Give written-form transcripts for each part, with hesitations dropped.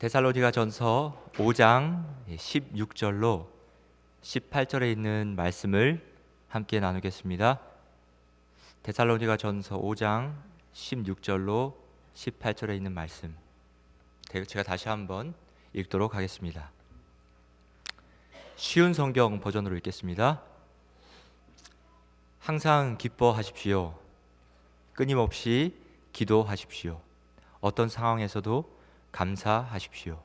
데살로니가 전서 5장 16절로 18절에 있는 말씀을 함께 나누겠습니다. 데살로니가 전서 5장 16절로 18절에 있는 말씀, 제가 다시 한번 읽도록 하겠습니다. 쉬운 성경 버전으로 읽겠습니다. 항상 기뻐하십시오. 끊임없이 기도하십시오. 어떤 상황에서도 감사하십시오.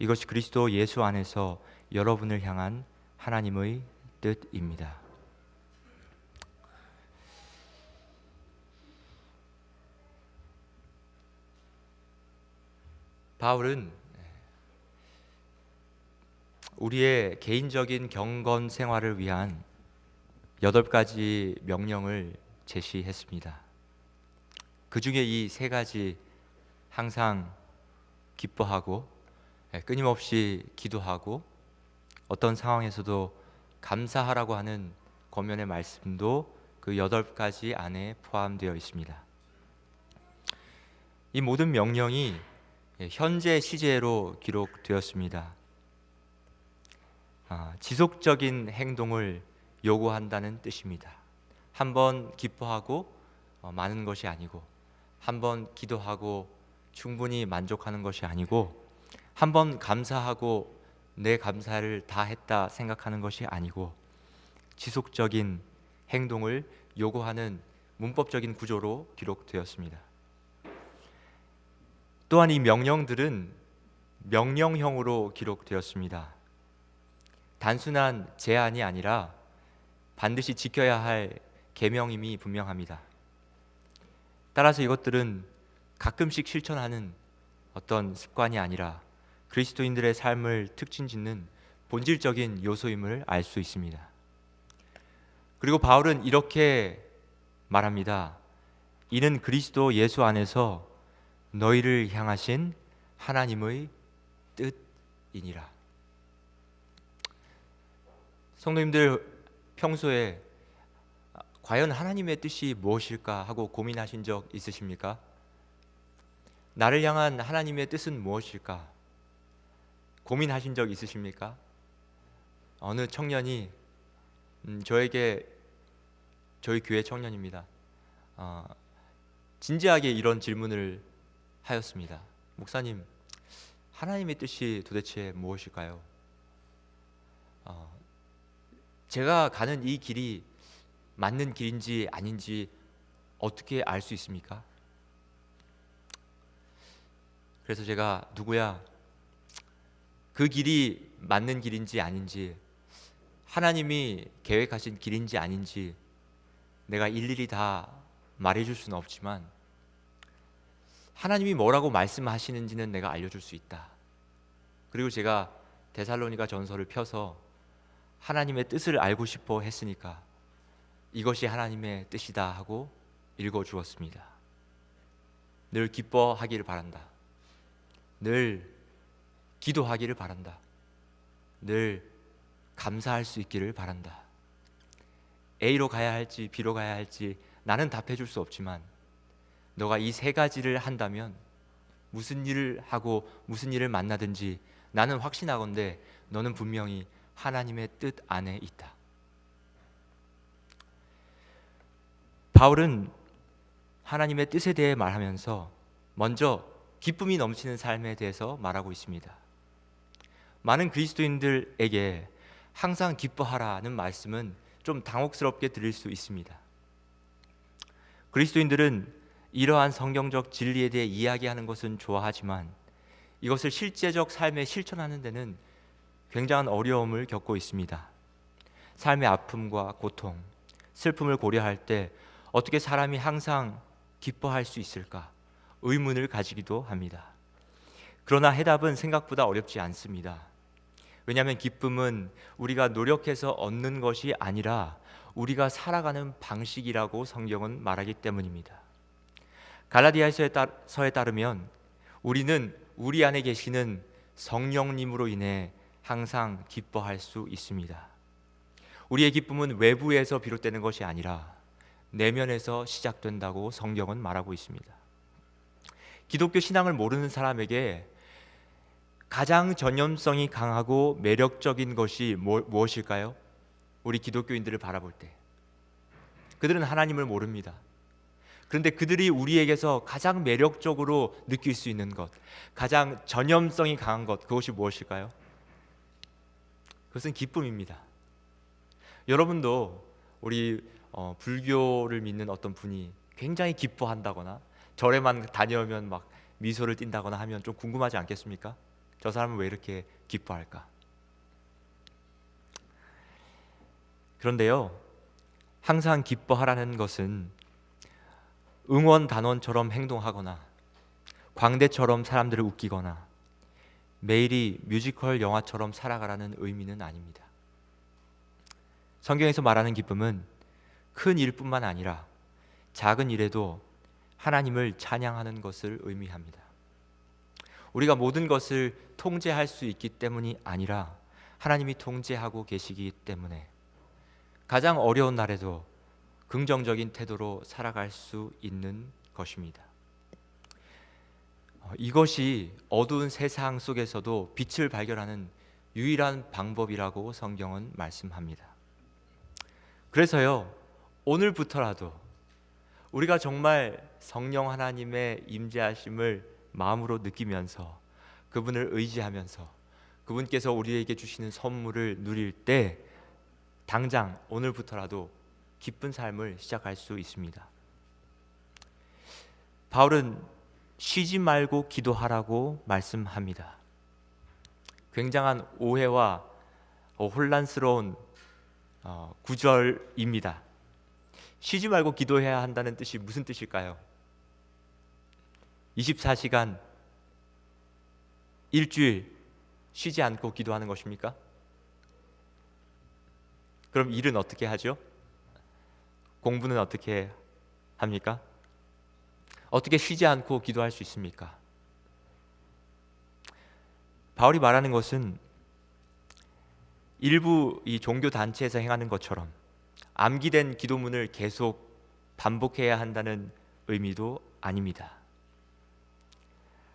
이것이 그리스도 예수 안에서 여러분을 향한 하나님의 뜻입니다. 바울은 우리의 개인적인 경건 생활을 위한 8가지 명령을 제시했습니다. 그 중에 이 3가지, 항상 기뻐하고 끊임없이 기도하고 어떤 상황에서도 감사하라고 하는 권면의 말씀도 그 8가지 안에 포함되어 있습니다. 이 모든 명령이 현재 시제로 기록되었습니다. 지속적인 행동을 요구한다는 뜻입니다. 한번 기뻐하고 많은 것이 아니고, 한번 기도하고 충분히 만족하는 것이 아니고, 한번 감사하고 내 감사를 다 했다 생각하는 것이 아니고, 지속적인 행동을 요구하는 문법적인 구조로 기록되었습니다. 또한 이 명령들은 명령형으로 기록되었습니다. 단순한 제안이 아니라 반드시 지켜야 할 계명임이 분명합니다. 따라서 이것들은 가끔씩 실천하는 어떤 습관이 아니라 그리스도인들의 삶을 특징짓는 본질적인 요소임을 알 수 있습니다. 그리고 바울은 이렇게 말합니다. 이는 그리스도 예수 안에서 너희를 향하신 하나님의 뜻이니라. 성도님들, 평소에 과연 하나님의 뜻이 무엇일까 하고 고민하신 적 있으십니까? 나를 향한 하나님의 뜻은 무엇일까? 고민하신 적 있으십니까? 어느 청년이 저희 교회 청년입니다. 진지하게 이런 질문을 하였습니다. 목사님, 하나님의 뜻이 도대체 무엇일까요? 제가 가는 이 길이 맞는 길인지 아닌지 어떻게 알 수 있습니까? 그래서 제가 누구야, 그 길이 맞는 길인지 아닌지, 하나님이 계획하신 길인지 아닌지 내가 일일이 다 말해줄 수는 없지만 하나님이 뭐라고 말씀하시는지는 내가 알려줄 수 있다. 그리고 제가 데살로니가 전서를 펴서 하나님의 뜻을 알고 싶어 했으니까 이것이 하나님의 뜻이다 하고 읽어주었습니다. 늘 기뻐하기를 바란다. 늘 기도하기를 바란다. 늘 감사할 수 있기를 바란다. A로 가야 할지 B로 가야 할지 나는 답해줄 수 없지만 너가 이 3가지를 한다면 무슨 일을 하고 무슨 일을 만나든지 나는 확신하건대 너는 분명히 하나님의 뜻 안에 있다. 바울은 하나님의 뜻에 대해 말하면서 먼저 기쁨이 넘치는 삶에 대해서 말하고 있습니다. 많은 그리스도인들에게 항상 기뻐하라는 말씀은 좀 당혹스럽게 들릴 수 있습니다. 그리스도인들은 이러한 성경적 진리에 대해 이야기하는 것은 좋아하지만 이것을 실제적 삶에 실천하는 데는 굉장한 어려움을 겪고 있습니다. 삶의 아픔과 고통, 슬픔을 고려할 때 어떻게 사람이 항상 기뻐할 수 있을까 의문을 가지기도 합니다. 그러나 해답은 생각보다 어렵지 않습니다. 왜냐하면 기쁨은 우리가 노력해서 얻는 것이 아니라 우리가 살아가는 방식이라고 성경은 말하기 때문입니다. 갈라디아서에 따르면 우리는 우리 안에 계시는 성령님으로 인해 항상 기뻐할 수 있습니다. 우리의 기쁨은 외부에서 비롯되는 것이 아니라 내면에서 시작된다고 성경은 말하고 있습니다. 기독교 신앙을 모르는 사람에게 가장 전염성이 강하고 매력적인 것이 무엇일까요? 우리 기독교인들을 바라볼 때 그들은 하나님을 모릅니다. 그런데 그들이 우리에게서 가장 매력적으로 느낄 수 있는 것, 가장 전염성이 강한 것, 그것이 무엇일까요? 그것은 기쁨입니다. 여러분도 우리 불교를 믿는 어떤 분이 굉장히 기뻐한다거나 절에만 다녀오면 막 미소를 띈다거나 하면 좀 궁금하지 않겠습니까? 저 사람은 왜 이렇게 기뻐할까? 그런데요, 항상 기뻐하라는 것은 응원 단원처럼 행동하거나 광대처럼 사람들을 웃기거나 매일이 뮤지컬 영화처럼 살아가라는 의미는 아닙니다. 성경에서 말하는 기쁨은 큰 일뿐만 아니라 작은 일에도 하나님을 찬양하는 것을 의미합니다. 우리가 모든 것을 통제할 수 있기 때문이 아니라 하나님이 통제하고 계시기 때문에 가장 어려운 날에도 긍정적인 태도로 살아갈 수 있는 것입니다. 이것이 어두운 세상 속에서도 빛을 발견하는 유일한 방법이라고 성경은 말씀합니다. 그래서요, 오늘부터라도 우리가 정말 성령 하나님의 임재하심을 마음으로 느끼면서 그분을 의지하면서 그분께서 우리에게 주시는 선물을 누릴 때 당장 오늘부터라도 기쁜 삶을 시작할 수 있습니다. 바울은 쉬지 말고 기도하라고 말씀합니다. 굉장한 오해와 혼란스러운 구절입니다. 쉬지 말고 기도해야 한다는 뜻이 무슨 뜻일까요? 24시간 일주일 쉬지 않고 기도하는 것입니까? 그럼 일은 어떻게 하죠? 공부는 어떻게 합니까? 어떻게 쉬지 않고 기도할 수 있습니까? 바울이 말하는 것은 일부 이 종교 단체에서 행하는 것처럼 암기된 기도문을 계속 반복해야 한다는 의미도 아닙니다.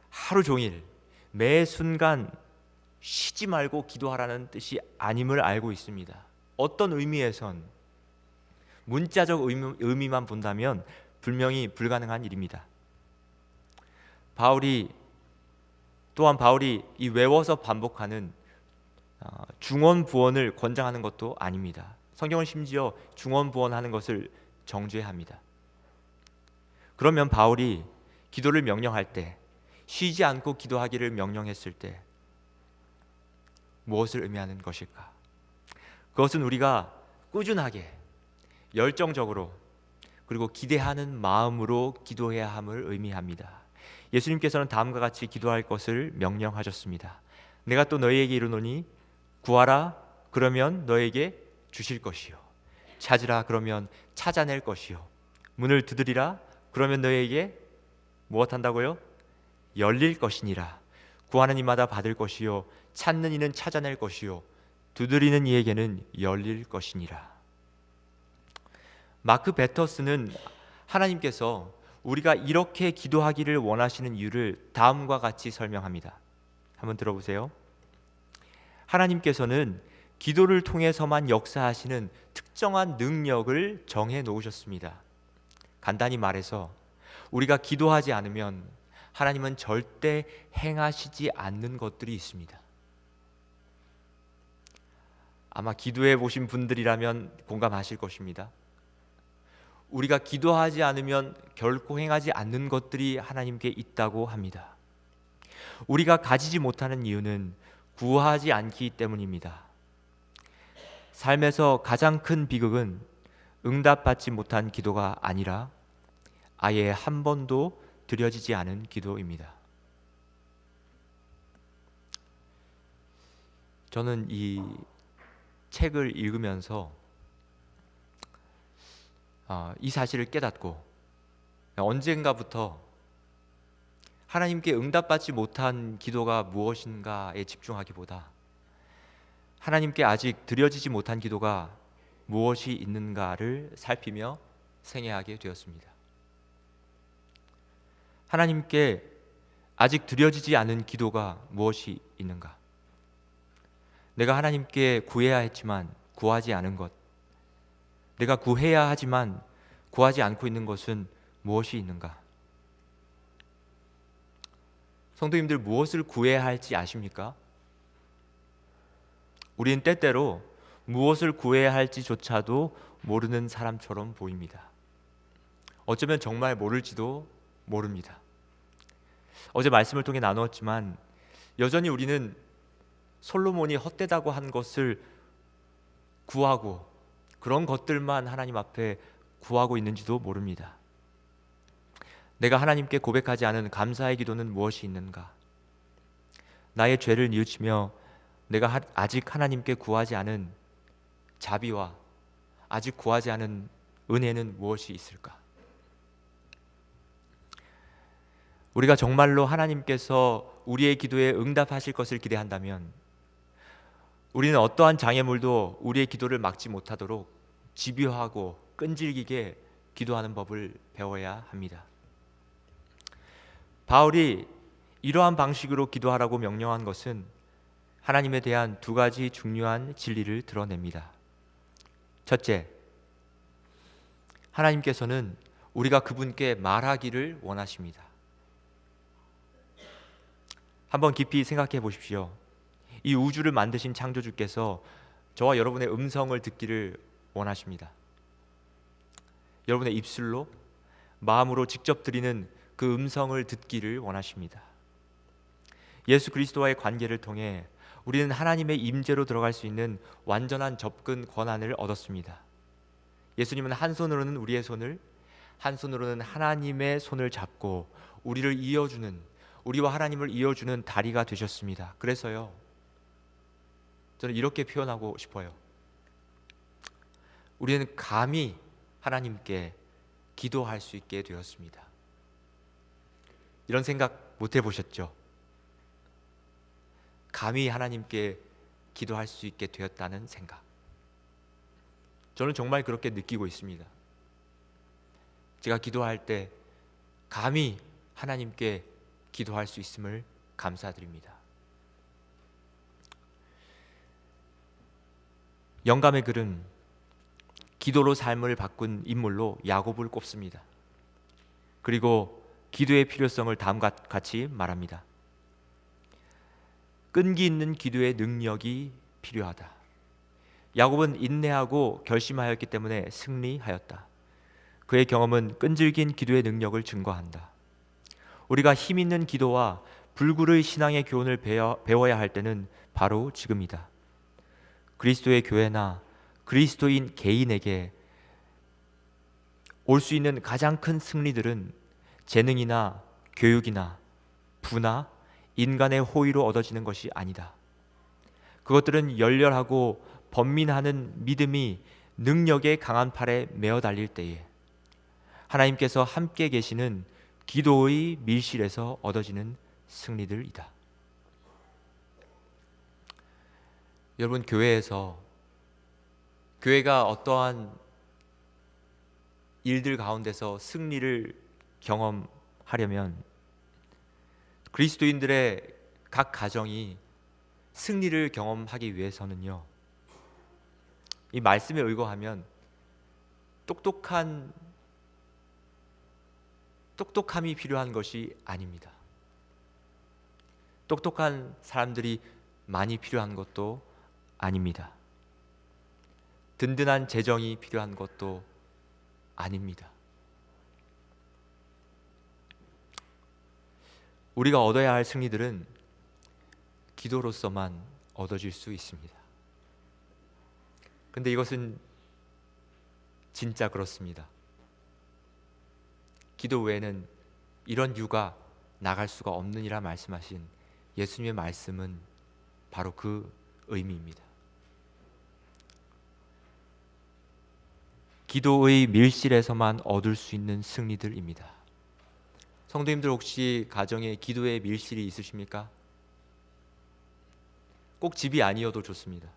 하루 종일 매 순간 쉬지 말고 기도하라는 뜻이 아님을 알고 있습니다. 어떤 의미에선 문자적 의미만 본다면 분명히 불가능한 일입니다. 또한 바울이 이 외워서 반복하는 중언부언을 권장하는 것도 아닙니다. 성경은 심지어 중언부언하는 것을 정죄합니다. 그러면 바울이 기도를 명령할 때, 쉬지 않고 기도하기를 명령했을 때 무엇을 의미하는 것일까? 그것은 우리가 꾸준하게 열정적으로 그리고 기대하는 마음으로 기도해야 함을 의미합니다. 예수님께서는 다음과 같이 기도할 것을 명령하셨습니다. 내가 또 너희에게 이르노니 구하라 그러면 너에게 주실 것이요 찾으라 그러면 찾아낼 것이요 문을 두드리라 그러면 너희에게 무엇한다고요? 열릴 것이니라. 구하는 이마다 받을 것이요 찾는 이는 찾아낼 것이요 두드리는 이에게는 열릴 것이니라. 마크 베터스는 하나님께서 우리가 이렇게 기도하기를 원하시는 이유를 다음과 같이 설명합니다. 한번 들어보세요. 하나님께서는 기도를 통해서만 역사하시는 특정한 능력을 정해 놓으셨습니다. 간단히 말해서 우리가 기도하지 않으면 하나님은 절대 행하시지 않는 것들이 있습니다. 아마 기도해 보신 분들이라면 공감하실 것입니다. 우리가 기도하지 않으면 결코 행하지 않는 것들이 하나님께 있다고 합니다. 우리가 가지지 못하는 이유는 구하지 않기 때문입니다. 삶에서 가장 큰 비극은 응답받지 못한 기도가 아니라 아예 한 번도 드려지지 않은 기도입니다. 저는 이 책을 읽으면서 이 사실을 깨닫고 언젠가부터 하나님께 응답받지 못한 기도가 무엇인가에 집중하기보다 하나님께 아직 드려지지 못한 기도가 무엇이 있는가를 살피며 생애하게 되었습니다. 하나님께 아직 드려지지 않은 기도가 무엇이 있는가? 내가 하나님께 구해야 했지만 구하지 않은 것, 내가 구해야 하지만 구하지 않고 있는 것은 무엇이 있는가? 성도님들, 무엇을 구해야 할지 아십니까? 우리는 때때로 무엇을 구해야 할지조차도 모르는 사람처럼 보입니다. 어쩌면 정말 모를지도 모릅니다. 어제 말씀을 통해 나누었지만 여전히 우리는 솔로몬이 헛되다고 한 것을 구하고 그런 것들만 하나님 앞에 구하고 있는지도 모릅니다. 내가 하나님께 고백하지 않은 감사의 기도는 무엇이 있는가? 나의 죄를 뉘우치며 내가 아직 하나님께 구하지 않은 자비와 아직 구하지 않은 은혜는 무엇이 있을까? 우리가 정말로 하나님께서 우리의 기도에 응답하실 것을 기대한다면 우리는 어떠한 장애물도 우리의 기도를 막지 못하도록 집요하고 끈질기게 기도하는 법을 배워야 합니다. 바울이 이러한 방식으로 기도하라고 명령한 것은 하나님에 대한 두 가지 중요한 진리를 드러냅니다. 첫째, 하나님께서는 우리가 그분께 말하기를 원하십니다. 한번 깊이 생각해 보십시오. 이 우주를 만드신 창조주께서 저와 여러분의 음성을 듣기를 원하십니다. 여러분의 입술로, 마음으로 직접 드리는 그 음성을 듣기를 원하십니다. 예수 그리스도와의 관계를 통해 우리는 하나님의 임재로 들어갈 수 있는 완전한 접근 권한을 얻었습니다. 예수님은 한 손으로는 우리의 손을, 한 손으로는 하나님의 손을 잡고 우리를 이어주는, 우리와 하나님을 이어주는 다리가 되셨습니다. 그래서요, 저는 이렇게 표현하고 싶어요. 우리는 감히 하나님께 기도할 수 있게 되었습니다. 이런 생각 못 해보셨죠? 감히 하나님께 기도할 수 있게 되었다는 생각. 저는 정말 그렇게 느끼고 있습니다. 제가 기도할 때 감히 하나님께 기도할 수 있음을 감사드립니다. 영감의 글은 기도로 삶을 바꾼 인물로 야곱을 꼽습니다. 그리고 기도의 필요성을 다음과 같이 말합니다. 끈기 있는 기도의 능력이 필요하다. 야곱은 인내하고 결심하였기 때문에 승리하였다. 그의 경험은 끈질긴 기도의 능력을 증거한다. 우리가 힘 있는 기도와 불굴의 신앙의 교훈을 배워야 할 때는 바로 지금이다. 그리스도의 교회나 그리스도인 개인에게 올 수 있는 가장 큰 승리들은 재능이나 교육이나 부나 인간의 호의로 얻어지는 것이 아니다. 그것들은 열렬하고 번민하는 믿음이 능력의 강한 팔에 메어 달릴 때에 하나님께서 함께 계시는 기도의 밀실에서 얻어지는 승리들이다. 여러분, 교회가 어떠한 일들 가운데서 승리를 경험하려면 그리스도인들의 각 가정이 승리를 경험하기 위해서는요, 이 말씀에 의거하면 똑똑함이 필요한 것이 아닙니다. 똑똑한 사람들이 많이 필요한 것도 아닙니다. 든든한 재정이 필요한 것도 아닙니다. 우리가 얻어야 할 승리들은 기도로서만 얻어질 수 있습니다. 근데 이것은 진짜 그렇습니다. 기도 외에는 이런 유가 나갈 수가 없느니라 말씀하신 예수님의 말씀은 바로 그 의미입니다. 기도의 밀실에서만 얻을 수 있는 승리들입니다. 성도님들, 혹시 가정에 기도의 밀실이 있으십니까? 꼭 집이 아니어도 좋습니다.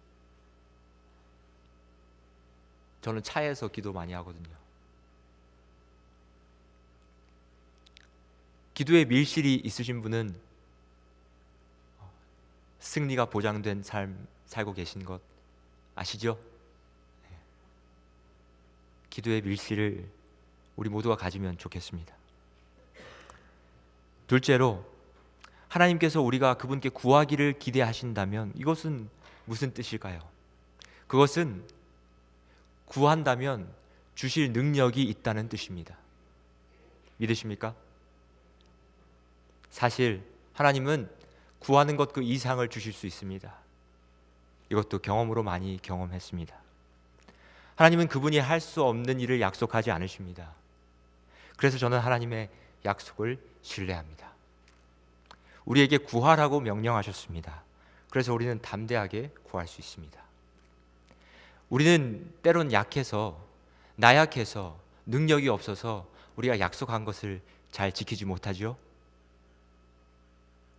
저는 차에서 기도 많이 하거든요. 기도에 밀실이 있으신 분은 승리가 보장된 삶 살고 계신 것 아시죠? 기도의 밀실을 우리 모두가 가지면 좋겠습니다. 둘째로, 하나님께서 우리가 그분께 구하기를 기대하신다면 이것은 무슨 뜻일까요? 그것은 구한다면 주실 능력이 있다는 뜻입니다. 믿으십니까? 사실 하나님은 구하는 것 그 이상을 주실 수 있습니다. 이것도 경험으로 많이 경험했습니다. 하나님은 그분이 할 수 없는 일을 약속하지 않으십니다. 그래서 저는 하나님의 약속을 신뢰합니다. 우리에게 구하라고 명령하셨습니다. 그래서 우리는 담대하게 구할 수 있습니다. 우리는 때론 약해서, 나약해서, 능력이 없어서 우리가 약속한 것을 잘 지키지 못하죠.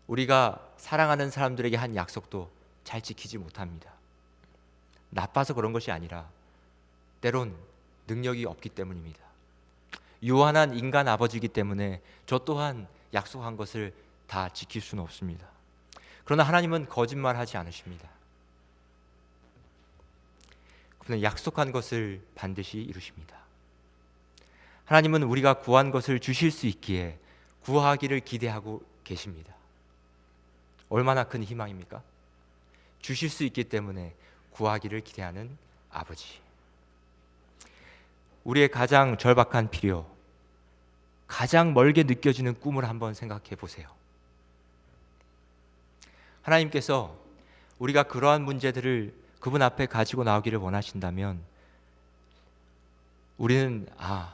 우리가 사랑하는 사람들에게 한 약속도 잘 지키지 못합니다. 나빠서 그런 것이 아니라 때론 능력이 없기 때문입니다. 유한한 인간 아버지이기 때문에 저 또한 약속한 것을 다 지킬 수는 없습니다. 그러나 하나님은 거짓말하지 않으십니다. 그분은 약속한 것을 반드시 이루십니다. 하나님은 우리가 구한 것을 주실 수 있기에 구하기를 기대하고 계십니다. 얼마나 큰 희망입니까? 주실 수 있기 때문에 구하기를 기대하는 아버지. 우리의 가장 절박한 필요, 가장 멀게 느껴지는 꿈을 한번 생각해 보세요. 하나님께서 우리가 그러한 문제들을 그분 앞에 가지고 나오기를 원하신다면 우리는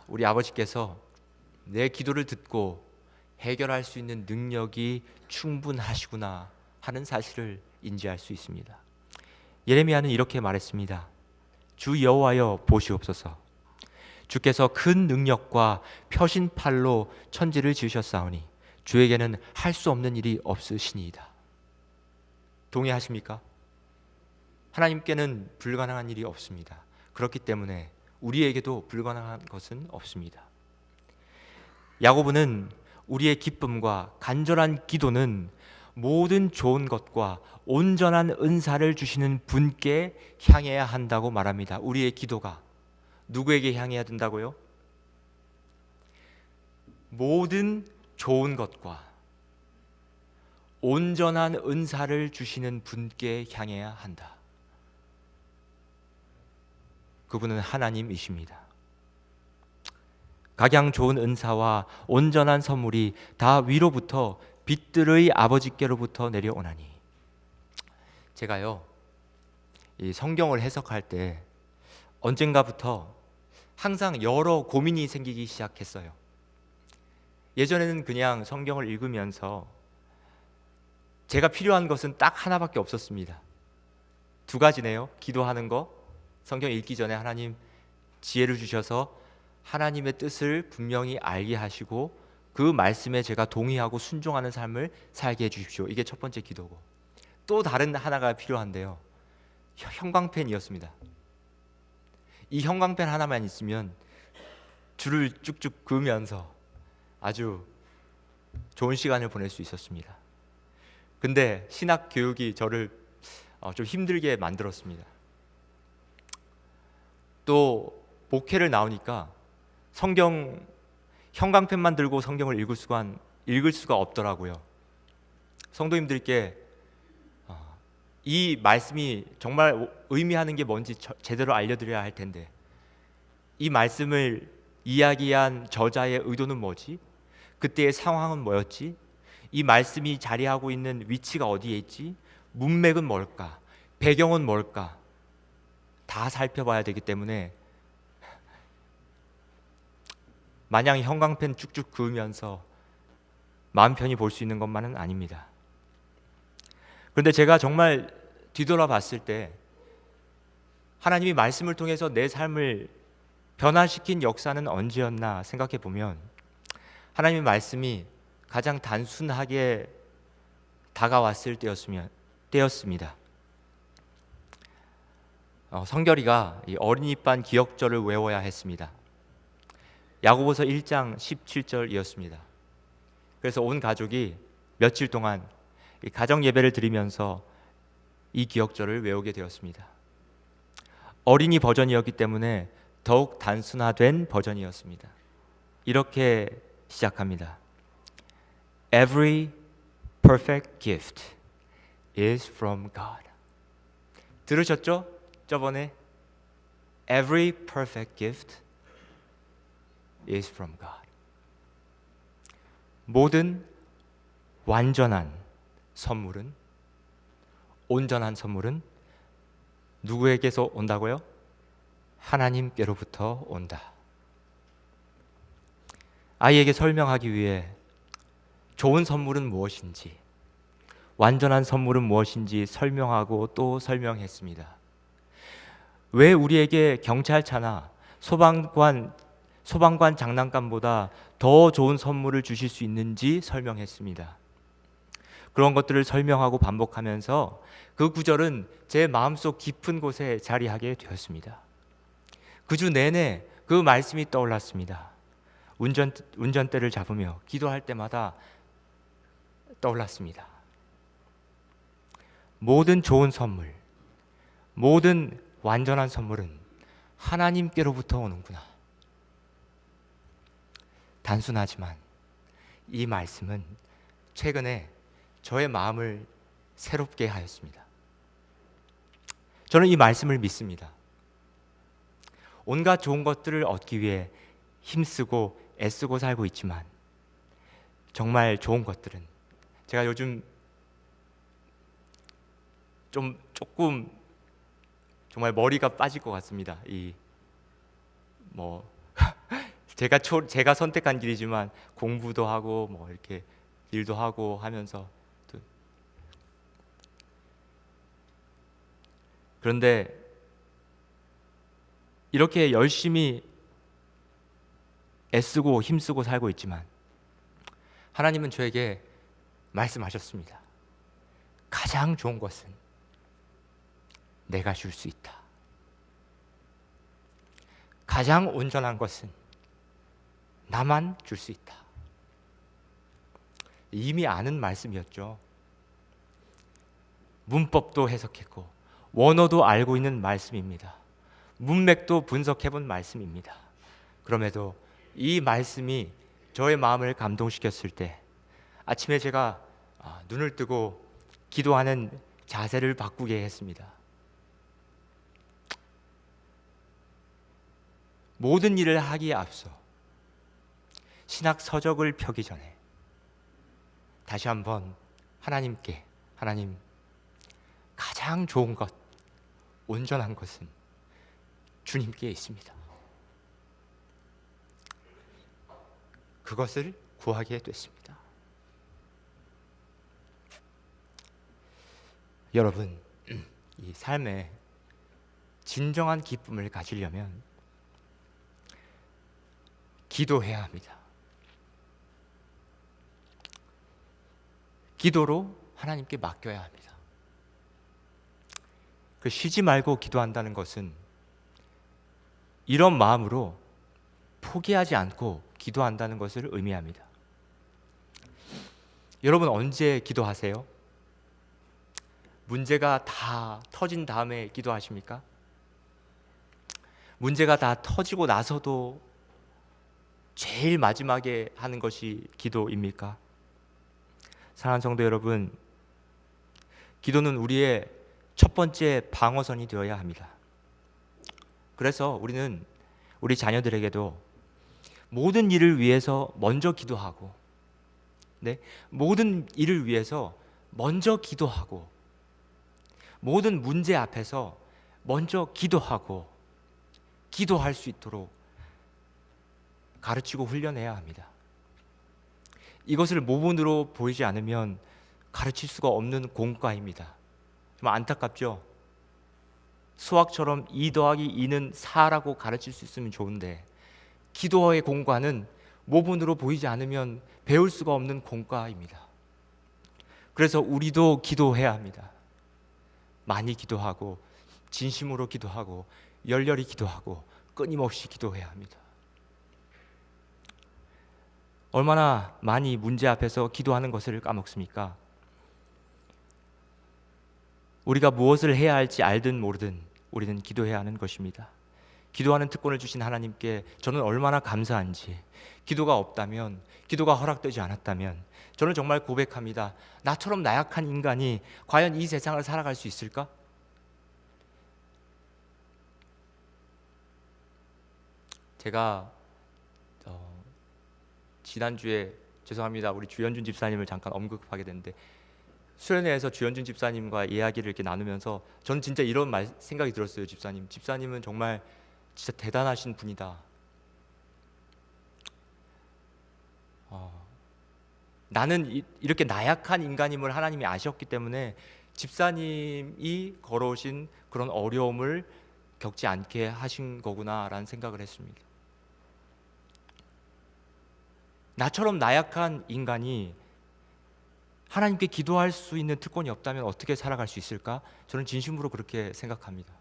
우리 아버지께서 내 기도를 듣고 해결할 수 있는 능력이 충분하시구나 하는 사실을 인지할 수 있습니다. 예레미야는 이렇게 말했습니다. 주 여호와여 보시옵소서. 주께서 큰 능력과 표신팔로 천지를 지으셨사오니 주에게는 할 수 없는 일이 없으시니이다. 동의하십니까? 하나님께는 불가능한 일이 없습니다. 그렇기 때문에 우리에게도 불가능한 것은 없습니다. 야고보는 우리의 기쁨과 간절한 기도는 모든 좋은 것과 온전한 은사를 주시는 분께 향해야 한다고 말합니다. 우리의 기도가 누구에게 향해야 된다고요? 모든 좋은 것과 온전한 은사를 주시는 분께 향해야 한다. 그분은 하나님이십니다. 각양 좋은 은사와 온전한 선물이 다 위로부터 빛들의 아버지께로부터 내려오나니. 제가요, 이 성경을 해석할 때 언젠가부터 항상 여러 고민이 생기기 시작했어요. 예전에는 그냥 성경을 읽으면서 제가 필요한 것은 딱 하나밖에 없었습니다. 두 가지네요. 기도하는 거, 성경 읽기 전에 하나님 지혜를 주셔서 하나님의 뜻을 분명히 알게 하시고 그 말씀에 제가 동의하고 순종하는 삶을 살게 해주십시오. 이게 첫 번째 기도고, 또 다른 하나가 필요한데요, 형광펜이었습니다. 이 형광펜 하나만 있으면 줄을 쭉쭉 그으면서 아주 좋은 시간을 보낼 수 있었습니다. 근데 신학 교육이 저를 좀 힘들게 만들었습니다. 또 목회를 나오니까 성경 형광펜만 들고 성경을 읽을 수가 없더라고요. 성도님들께 이 말씀이 정말 의미하는 게 뭔지 제대로 알려드려야 할 텐데, 이 말씀을 이야기한 저자의 의도는 뭐지? 그때의 상황은 뭐였지? 이 말씀이 자리하고 있는 위치가 어디에 있지? 문맥은 뭘까? 배경은 뭘까? 다 살펴봐야 되기 때문에 마냥 형광펜 쭉쭉 그으면서 마음 편히 볼 수 있는 것만은 아닙니다. 그런데 제가 정말 뒤돌아봤을 때 하나님이 말씀을 통해서 내 삶을 변화시킨 역사는 언제였나 생각해 보면, 하나님의 말씀이 가장 단순하게 다가왔을 때였습니다. 성결이가 이 어린이반 기억절을 외워야 했습니다. 야고보서 1장 17절이었습니다. 그래서 온 가족이 며칠 동안 이 가정 예배를 드리면서 이 기억절을 외우게 되었습니다. 어린이 버전이었기 때문에 더욱 단순화된 버전이었습니다. 이렇게 시작합니다. Every perfect gift is from God. 들으셨죠? 저번에 Every perfect gift is from God. 모든 완전한 선물은, 온전한 선물은 누구에게서 온다고요? 하나님께로부터 온다. 아이에게 설명하기 위해 좋은 선물은 무엇인지, 완전한 선물은 무엇인지 설명하고 또 설명했습니다. 왜 우리에게 경찰차나 소방관 장난감보다 더 좋은 선물을 주실 수 있는지 설명했습니다. 그런 것들을 설명하고 반복하면서 그 구절은 제 마음속 깊은 곳에 자리하게 되었습니다. 그 주 내내 그 말씀이 떠올랐습니다. 운전대를 잡으며 기도할 때마다 떠올랐습니다. 모든 좋은 선물, 모든 완전한 선물은 하나님께로부터 오는구나. 단순하지만 이 말씀은 최근에 저의 마음을 새롭게 하였습니다. 저는 이 말씀을 믿습니다. 온갖 좋은 것들을 얻기 위해 힘쓰고 애쓰고 살고 있지만 정말 좋은 것들은, 제가 요즘 조금 정말 머리가 빠질 것 같습니다. 제가 선택한 길이지만 공부도 하고 이렇게 일도 하고 하면서, 그런데 이렇게 열심히 애쓰고 힘쓰고 살고 있지만 하나님은 저에게 말씀하셨습니다. 가장 좋은 것은 내가 줄 수 있다. 가장 온전한 것은 나만 줄 수 있다. 이미 아는 말씀이었죠. 문법도 해석했고 원어도 알고 있는 말씀입니다. 문맥도 분석해본 말씀입니다. 그럼에도 이 말씀이 저의 마음을 감동시켰을 때 아침에 제가 눈을 뜨고 기도하는 자세를 바꾸게 했습니다. 모든 일을 하기에 앞서 신학 서적을 펴기 전에 다시 한번 하나님께, 하나님, 가장 좋은 것, 온전한 것은 주님께 있습니다. 그것을 구하게 됐습니다. 여러분, 이 삶에 진정한 기쁨을 가지려면 기도해야 합니다. 기도로 하나님께 맡겨야 합니다. 그 쉬지 말고 기도한다는 것은 이런 마음으로 포기하지 않고 기도한다는 것을 의미합니다. 여러분, 언제 기도하세요? 문제가 다 터진 다음에 기도하십니까? 문제가 다 터지고 나서도 제일 마지막에 하는 것이 기도입니까? 사랑하는 성도 여러분, 기도는 우리의 첫 번째 방어선이 되어야 합니다. 그래서 우리는 우리 자녀들에게도 모든 일을 위해서 먼저 기도하고, 모든 일을 위해서 먼저 기도하고, 모든 문제 앞에서 먼저 기도하고, 기도할 수 있도록 가르치고 훈련해야 합니다. 이것을 모본으로 보이지 않으면 가르칠 수가 없는 공과입니다. 좀 안타깝죠? 수학처럼 2 더하기 2는 4라고 가르칠 수 있으면 좋은데 기도의 공과는 모본으로 보이지 않으면 배울 수가 없는 공과입니다. 그래서 우리도 기도해야 합니다. 많이 기도하고 진심으로 기도하고 열렬히 기도하고 끊임없이 기도해야 합니다. 얼마나 많이 문제 앞에서 기도하는 것을 까먹습니까? 우리가 무엇을 해야 할지 알든 모르든 우리는 기도해야 하는 것입니다. 기도하는 특권을 주신 하나님께 저는 얼마나 감사한지, 기도가 없다면, 기도가 허락되지 않았다면 저는 정말 고백합니다. 나처럼 나약한 인간이 과연 이 세상을 살아갈 수 있을까? 제가 지난주에 죄송합니다. 우리 주현준 집사님을 잠깐 언급하게 됐는데, 수련회에서 주현준 집사님과 이야기를 이렇게 나누면서 저는 진짜 이런 생각이 들었어요. 집사님은 정말 진짜 대단하신 분이다. 나는 이렇게 나약한 인간임을 하나님이 아셨기 때문에 집사님이 걸어오신 그런 어려움을 겪지 않게 하신 거구나라는 생각을 했습니다. 나처럼 나약한 인간이 하나님께 기도할 수 있는 특권이 없다면 어떻게 살아갈 수 있을까? 저는 진심으로 그렇게 생각합니다.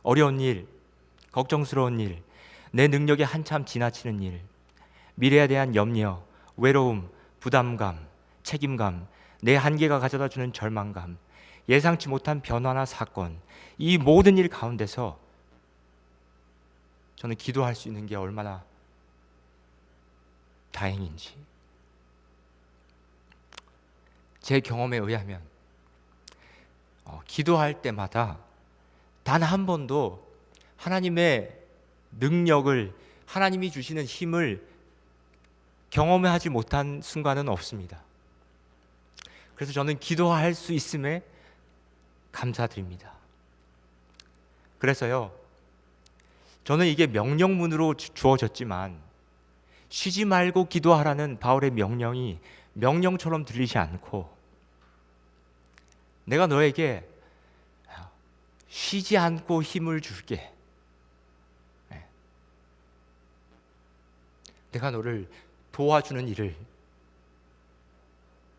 어려운 일, 걱정스러운 일, 내 능력이 한참 지나치는 일, 미래에 대한 염려, 외로움, 부담감, 책임감, 내 한계가 가져다 주는 절망감, 예상치 못한 변화나 사건, 이 모든 일 가운데서 저는 기도할 수 있는 게 얼마나 다행인지, 제 경험에 의하면 기도할 때마다 단 한 번도 하나님의 능력을, 하나님이 주시는 힘을 경험하지 못한 순간은 없습니다. 그래서 저는 기도할 수 있음에 감사드립니다. 그래서요, 저는 이게 명령문으로 주어졌지만 쉬지 말고 기도하라는 바울의 명령이 명령처럼 들리지 않고, 내가 너에게 쉬지 않고 힘을 줄게, 내가 너를 도와주는 일을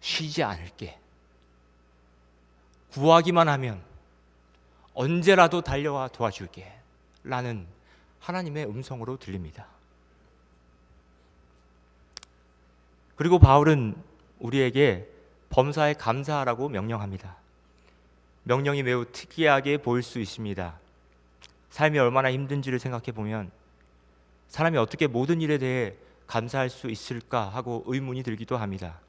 쉬지 않을게, 구하기만 하면 언제라도 달려와 도와줄게 라는 하나님의 음성으로 들립니다. 그리고 바울은 우리에게 범사에 감사하라고 명령합니다. 명령이 매우 특이하게 보일 수 있습니다. 삶이 얼마나 힘든지를 생각해 보면 사람이 어떻게 모든 일에 대해 감사할 수 있을까 하고 의문이 들기도 합니다.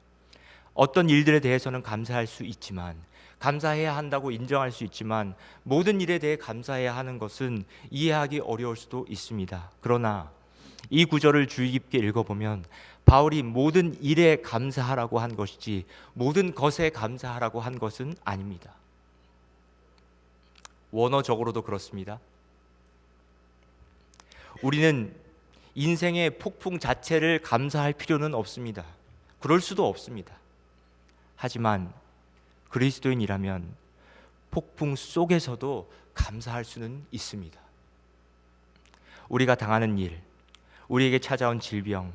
어떤 일들에 대해서는 감사할 수 있지만, 감사해야 한다고 인정할 수 있지만, 모든 일에 대해 감사해야 하는 것은 이해하기 어려울 수도 있습니다. 그러나 이 구절을 주의 깊게 읽어보면 바울이 모든 일에 감사하라고 한 것이지 모든 것에 감사하라고 한 것은 아닙니다. 원어적으로도 그렇습니다. 우리는 인생의 폭풍 자체를 감사할 필요는 없습니다. 그럴 수도 없습니다. 하지만 그리스도인이라면 폭풍 속에서도 감사할 수는 있습니다. 우리가 당하는 일, 우리에게 찾아온 질병,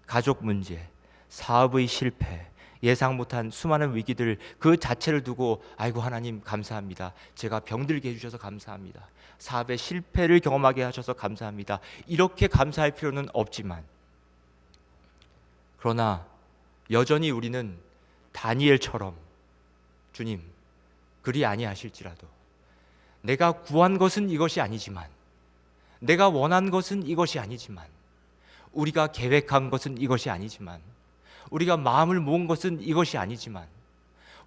가족 문제, 사업의 실패, 예상 못한 수많은 위기들, 그 자체를 두고 아이고 하나님 감사합니다, 제가 병들게 해주셔서 감사합니다, 사업의 실패를 경험하게 하셔서 감사합니다, 이렇게 감사할 필요는 없지만, 그러나 여전히 우리는 다니엘처럼 주님 그리 아니하실지라도 내가 구한 것은 이것이 아니지만, 내가 원한 것은 이것이 아니지만, 우리가 계획한 것은 이것이 아니지만, 우리가 마음을 모은 것은 이것이 아니지만,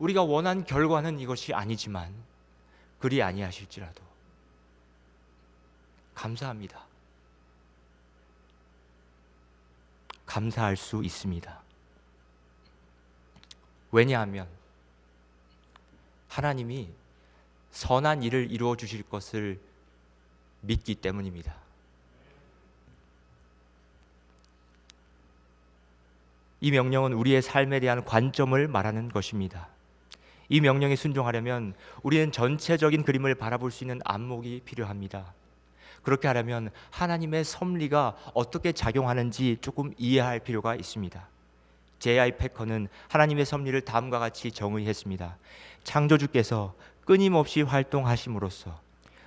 우리가 원한 결과는 이것이 아니지만 그리 아니하실지라도 감사합니다. 감사할 수 있습니다. 왜냐하면 하나님이 선한 일을 이루어 주실 것을 믿기 때문입니다. 이 명령은 우리의 삶에 대한 관점을 말하는 것입니다. 이 명령에 순종하려면 우리는 전체적인 그림을 바라볼 수 있는 안목이 필요합니다. 그렇게 하려면 하나님의 섭리가 어떻게 작용하는지 조금 이해할 필요가 있습니다. J.I. 패커는 하나님의 섭리를 다음과 같이 정의했습니다. 창조주께서 끊임없이 활동하심으로써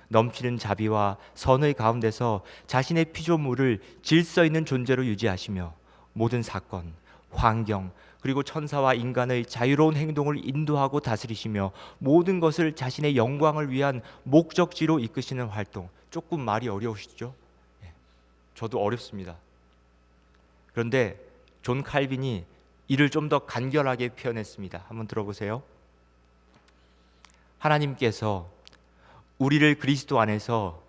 넘치는 자비와 선의 가운데서 자신의 피조물을 질서 있는 존재로 유지하시며 모든 사건, 환경, 그리고 천사와 인간의 자유로운 행동을 인도하고 다스리시며 모든 것을 자신의 영광을 위한 목적지로 이끄시는 활동. 조금 말이 어려우시죠? 저도 어렵습니다. 그런데 존 칼빈이 이를 좀 더 간결하게 표현했습니다. 한번 들어보세요. 하나님께서 우리를 그리스도 안에서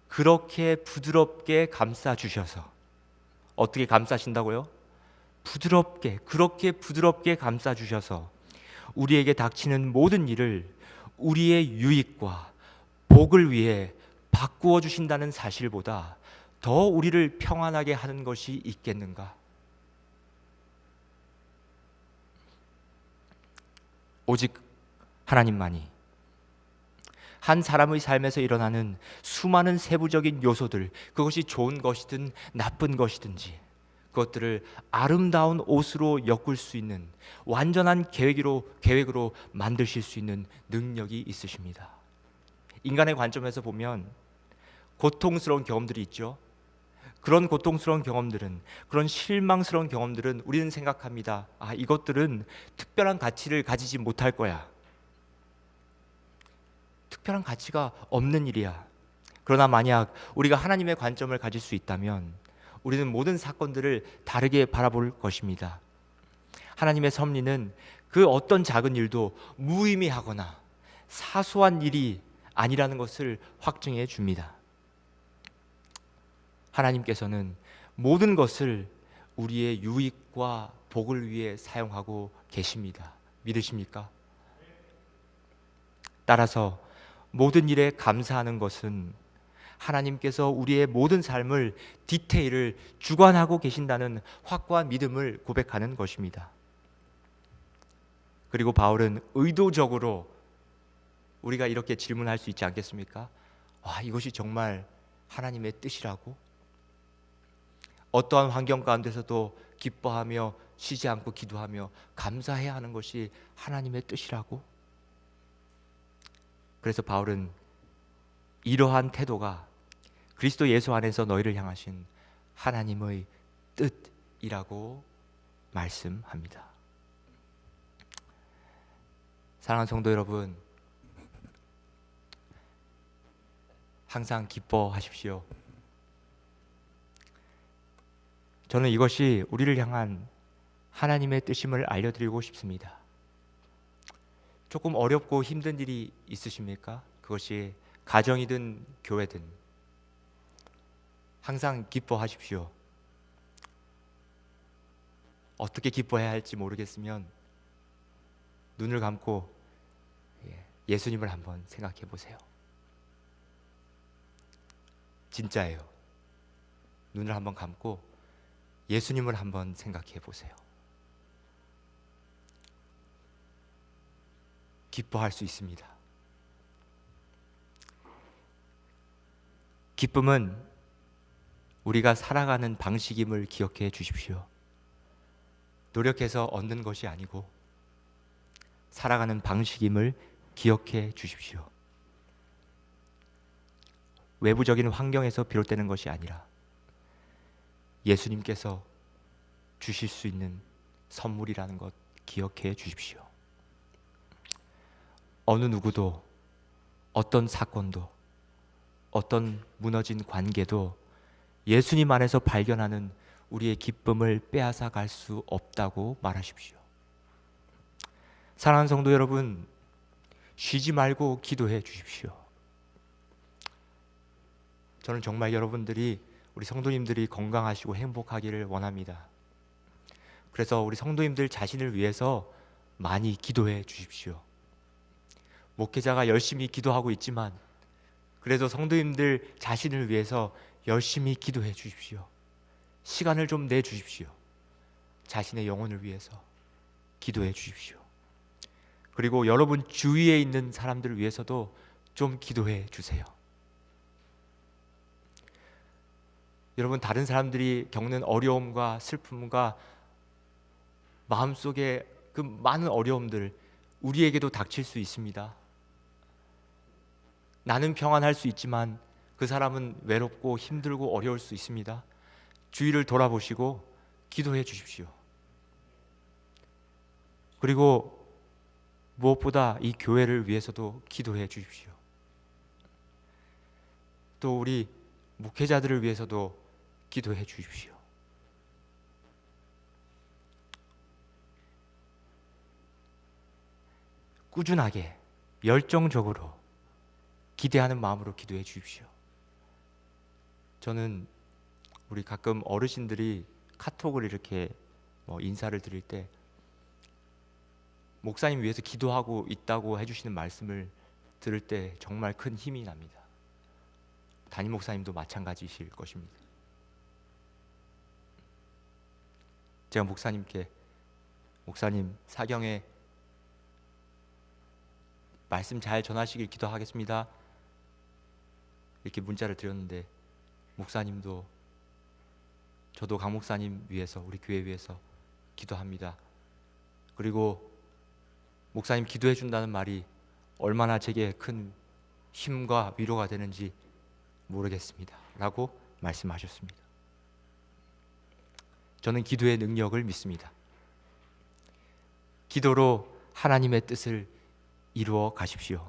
그렇게 부드럽게 감싸 주셔서, 어떻게 감싸신다고요? 부드럽게, 그렇게 부드럽게 감싸 주셔서 우리에게 닥치는 모든 일을 우리의 유익과 복을 위해 바꾸어 주신다는 사실보다 더 우리를 평안하게 하는 것이 있겠는가? 오직 하나님만이 한 사람의 삶에서 일어나는 수많은 세부적인 요소들, 그것이 좋은 것이든 나쁜 것이든지 그것들을 아름다운 옷으로 엮을 수 있는 완전한 계획으로 만드실 수 있는 능력이 있으십니다. 인간의 관점에서 보면 고통스러운 경험들이 있죠. 그런 고통스러운 경험들은, 그런 실망스러운 경험들은 우리는 생각합니다. 이것들은 특별한 가치를 가지지 못할 거야. 특별한 가치가 없는 일이야. 그러나 만약 우리가 하나님의 관점을 가질 수 있다면 우리는 모든 사건들을 다르게 바라볼 것입니다. 하나님의 섭리는 그 어떤 작은 일도 무의미하거나 사소한 일이 아니라는 것을 확증해 줍니다. 하나님께서는 모든 것을 우리의 유익과 복을 위해 사용하고 계십니다. 믿으십니까? 따라서 모든 일에 감사하는 것은 하나님께서 우리의 모든 삶을, 디테일을 주관하고 계신다는 확고한 믿음을 고백하는 것입니다. 그리고 바울은 의도적으로 우리가 이렇게 질문할 수 있지 않겠습니까? 이것이 정말 하나님의 뜻이라고? 어떠한 환경 가운데서도 기뻐하며 쉬지 않고 기도하며 감사해야 하는 것이 하나님의 뜻이라고? 그래서 바울은 이러한 태도가 그리스도 예수 안에서 너희를 향하신 하나님의 뜻이라고 말씀합니다. 사랑하는 성도 여러분, 항상 기뻐하십시오. 저는 이것이 우리를 향한 하나님의 뜻임을 알려드리고 싶습니다. 조금 어렵고 힘든 일이 있으십니까? 그것이 가정이든 교회든 항상 기뻐하십시오. 어떻게 기뻐해야 할지 모르겠으면 눈을 감고 예수님을 한번 생각해 보세요. 진짜예요. 눈을 한번 감고 예수님을 한번 생각해 보세요. 기뻐할 수 있습니다. 기쁨은 우리가 살아가는 방식임을 기억해 주십시오. 노력해서 얻는 것이 아니고 살아가는 방식임을 기억해 주십시오. 외부적인 환경에서 비롯되는 것이 아니라 예수님께서 주실 수 있는 선물이라는 것 기억해 주십시오. 어느 누구도, 어떤 사건도, 어떤 무너진 관계도 예수님 안에서 발견하는 우리의 기쁨을 빼앗아 갈 수 없다고 말하십시오. 사랑하는 성도 여러분, 쉬지 말고 기도해 주십시오. 저는 정말 여러분들이, 우리 성도님들이 건강하시고 행복하기를 원합니다. 그래서 우리 성도님들 자신을 위해서 많이 기도해 주십시오. 목회자가 열심히 기도하고 있지만 그래도 성도님들 자신을 위해서 열심히 기도해 주십시오. 시간을 좀 내 주십시오. 자신의 영혼을 위해서 기도해 주십시오. 그리고 여러분 주위에 있는 사람들을 위해서도 좀 기도해 주세요. 여러분, 다른 사람들이 겪는 어려움과 슬픔과 마음속에 그 많은 어려움들 우리에게도 닥칠 수 있습니다. 나는 평안할 수 있지만 그 사람은 외롭고 힘들고 어려울 수 있습니다. 주위를 돌아보시고 기도해 주십시오. 그리고 무엇보다 이 교회를 위해서도 기도해 주십시오. 또 우리 목회자들을 위해서도 기도해 주십시오. 꾸준하게 열정적으로 기대하는 마음으로 기도해 주십시오. 저는 우리 가끔 어르신들이 카톡을 이렇게 인사를 드릴 때 목사님 위해서 기도하고 있다고 해주시는 말씀을 들을 때 정말 큰 힘이 납니다. 담임 목사님도 마찬가지실 것입니다. 제가 목사님께 목사님 사경에 말씀 잘 전하시길 기도하겠습니다 이렇게 문자를 드렸는데 목사님도 저도 강 목사님 위해서 우리 교회 위해서 기도합니다. 그리고 목사님 기도해 준다는 말이 얼마나 제게 큰 힘과 위로가 되는지 모르겠습니다 라고 말씀하셨습니다. 저는 기도의 능력을 믿습니다. 기도로 하나님의 뜻을 이루어 가십시오.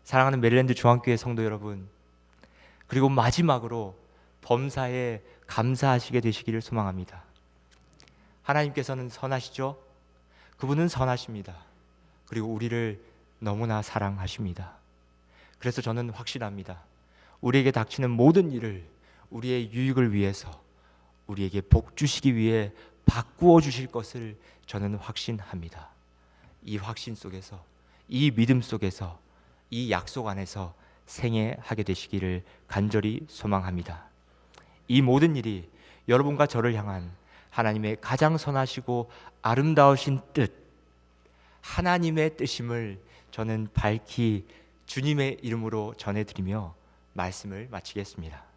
사랑하는 메릴랜드 중앙교회 성도 여러분, 그리고 마지막으로 범사에 감사하시게 되시기를 소망합니다. 하나님께서는 선하시죠? 그분은 선하십니다. 그리고 우리를 너무나 사랑하십니다. 그래서 저는 확신합니다. 우리에게 닥치는 모든 일을 우리의 유익을 위해서, 우리에게 복 주시기 위해 바꾸어 주실 것을 저는 확신합니다. 이 확신 속에서, 이 믿음 속에서, 이 약속 안에서 생애하게 되시기를 간절히 소망합니다. 이 모든 일이 여러분과 저를 향한 하나님의 가장 선하시고 아름다우신 뜻, 하나님의 뜻임을 저는 밝히 주님의 이름으로 전해드리며 말씀을 마치겠습니다.